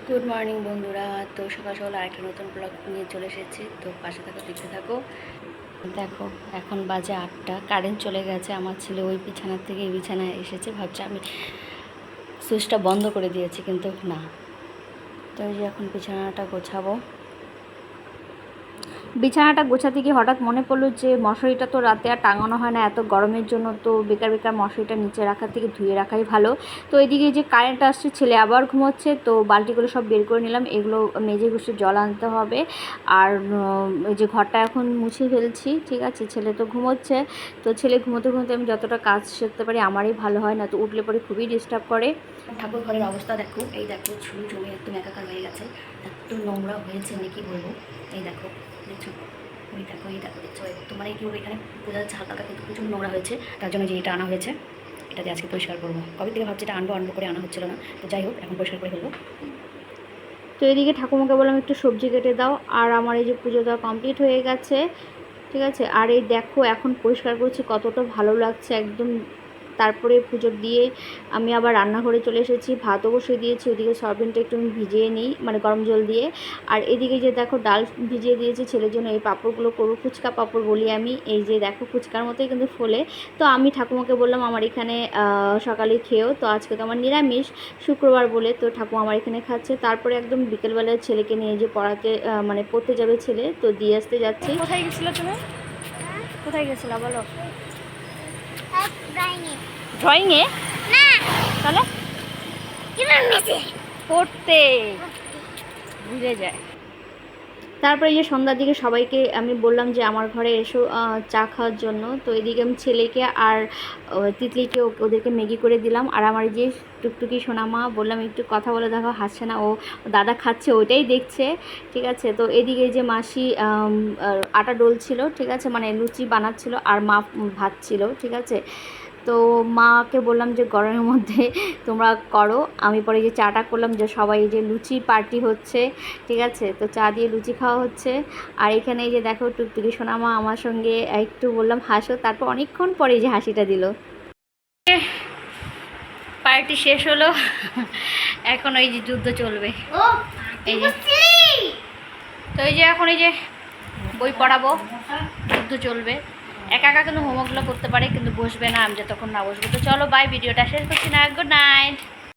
Good morning বন্ধুরা। তো সকাল সকাল আরেকটা নতুন ব্লগ নিয়ে চলে এসেছি। তো পাশে থাকো, দেখতে থাকো। দেখো এখন বাজে 8টা, কারেন্ট চলে গেছে। আমার ছেলে ওই বিছানার থেকে এই বিছানায় এসেছে, ভাবছে আমি সুইচটা বন্ধ করে দিয়েছি, কিন্তু না। তো এই যে এখন বিছানাটা গোছাবো। বিছানাটা গোছাতে গিয়ে হঠাৎ মনে পড়লো যে মশারিটা তো রাতে আর টাঙানো হয় না এত গরমের জন্য, তো বেকার বেকার মশারিটা নিচে রাখার থেকে ধুয়ে রাখাই ভালো। তো এদিকে যে কারেন্ট আসছে, ছেলে আবার ঘুমোচ্ছে, তো বালতিগুলো সব বের করে নিলাম। এগুলো মেজে ঘুষে জল আনতে হবে। আর এই যে ঘরটা এখন মুছে ফেলছি, ঠিক আছে। ছেলে তো ঘুমোচ্ছে, তো ছেলে ঘুমোতে ঘুমোতে আমি যতটা কাজ শিখতে পারি আমারই ভালো হয়, না তো উঠলে পরে খুবই ডিস্টার্ব করে। ঠাকুর ঘরের অবস্থা দেখো, এই দেখো ছুরি জমে একদম একাকার হয়ে গেছে, এত নোংরা হয়েছে আমি কি বলবো। এই দেখো, দেখছো, ওই দেখো, এই দেখো, দেখছো একদম, মানে কীভাবে এখানে বোঝা যাচ্ছে হালকা হালকা, কিন্তু প্রচুর নোংরা হয়েছে। তার জন্য যে এটা আনা হয়েছে, এটা দিয়ে আজকে পরিষ্কার করবো। কবে থেকে ভাবছি এটা আনবো করে আনা হচ্ছিল না, তো যাই হোক এখন পরিষ্কার করে ফেলবো। তো এদিকে ঠাকুমাকে বললাম একটু সবজি কেটে দাও, আর আমার এই যে পুজো দেওয়া কমপ্লিট হয়ে গেছে, ঠিক আছে। আর এই দেখো এখন পরিষ্কার করছি, কতটা ভালো লাগছে একদম। তারপরে পুজো দিয়ে আমি আবার রান্নাঘরে চলে এসেছি, ভাতও বসিয়ে দিয়েছি। ওদিকে সয়াবিনটা একটু আমি ভিজিয়ে নিই, মানে গরম জল দিয়ে। আর এদিকে যে দেখো ডাল ভিজিয়ে দিয়েছি ছেলের জন্য। এই পাঁপড়গুলো করবো, ফুচকা পাঁপড় বলি আমি। এই যে দেখো ফুচকার মতোই কিন্তু ফোলে। তো আমি ঠাকুমাকে বললাম আমার এখানে সকালে খেয়েও, তো আজকে তো আমার নিরামিষ, শুক্রবার বলে, তো ঠাকুমা আমার এখানে খাচ্ছে। তারপরে একদম বিকেলবেলায় ছেলেকে নিয়ে যে পড়াতে মানে পড়তে যাবে ছেলে, তো দিয়ে আসতে যাচ্ছি। কোথায় গেছিলো তুমি? কোথায় গেছিলা বলো? ড্রয়িংয়ে না, তাহলে পড়তে ভুলে যায়। তারপরে এই যে সন্ধ্যার দিকে সবাইকে আমি বললাম যে আমার ঘরে এসো চা খাওয়ার জন্য। তো এদিকে আমি ছেলেকে আর তিতলিকে ওদেরকে ম্যাগি করে দিলাম। আর আমার যে টুকটুকি সোনামা, বললাম একটু কথা বলে দেখো, হাসছে না ও, দাদা খাচ্ছে ওইটাই দেখছে, ঠিক আছে। তো এদিকে যে মাসি আটা ডলছিল, ঠিক আছে, মানে লুচি বানাচ্ছিল, আর মা ভাত ছিল, ঠিক আছে। তো মাকে বললাম যে গরমের মধ্যে তোমরা করো, আমি পরে যে চাটা করলাম, যে সবাই যে লুচি পার্টি হচ্ছে, ঠিক আছে। তো চা দিয়ে লুচি খাওয়া হচ্ছে। আর এখানে এই যে দেখো টুকটুকি সোনামা আমার সঙ্গে একটু বললাম হাসো, তারপর অনেকক্ষণ পরে যে হাসিটা দিল। পার্টি শেষ হলো, এখন ওই যে যুদ্ধ চলবে। এই যে, তো এই যে এখন এই যে বই পড়াবো, যুদ্ধ চলবে। একা একা কিন্তু হোমওয়ার্কগুলো করতে পারে, কিন্তু বসবে না আমি যতক্ষণ না বসবো। তো চলো বাই, ভিডিওটা শেষ করছি না, গুড নাইট।